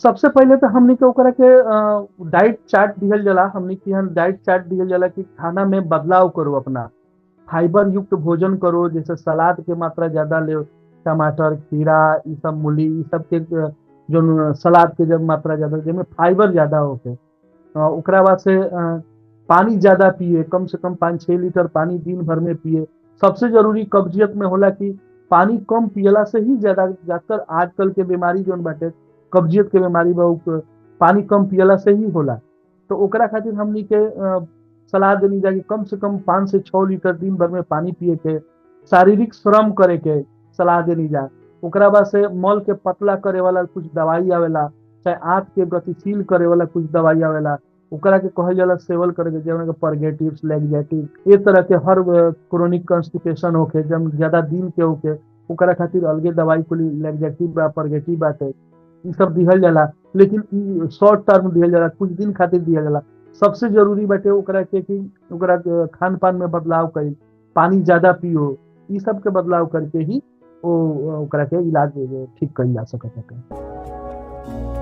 सबसे पहले तो हमनी के ओकरा के डाइट चार्ट दिहल जाला। हमनी के यहाँ डाइट चार्ट दिहल जाला कि खाना में बदलाव करो अपना, फाइबर युक्त भोजन करो, जैसे सलाद के मात्रा ज्यादा ले, टमाटर, खीरा, ई सब मूली, ई सब के जो सलाद के जब मात्रा ज्यादा, जिसमें फाइबर ज्यादा होके। ओकरा बाद से पानी ज्यादा पिए, कम से कम 5-6 लीटर पानी दिन भर में पिए। सबसे जरूरी कब्जियत में होला कि पानी कम पियला से ही ज्यादातर आजकल के बीमारी जोन बाटे, कब्जियत के बीमारी बा, पानी कम पियला से ही होला। तो ओकरा खातिर हमनी के सलाह देनी जाए कि कम से कम 5 से 6 लीटर दिन भर में पानी पिए के, शारीरिक श्रम करे के सलाह देनी जाए। ओकरा बाद से मल के पतला करे वाला कुछ दवाई आवेला, चाहे आंत के गतिशील करे वाला कुछ दवाई आवेला, ओकरा के कहल जाला सेवन करे के, जौन परगेटिव्स, लैक्जेटिव, ए तरह के हर क्रोनिक कॉन्स्टिपेशन होके, जब ज्यादा दिन के होके, ओकरा खातिर अलगे दवाई कुली लैक्जेटिव बा, परगेटिव बाटे, ई सब दिहल जाला। लेकिन ई शॉर्ट टर्म दिहल जाला, कुछ दिन खातिर दिहल जाला। सबसे जरूरी बाटे ओकरा के कि ओकरा के खान पान में बदलाव करी, पानी ज्यादा पियो, ई सब के बदलाव करके ही ओकरा के इलाज ठीक कइल जा सकत है।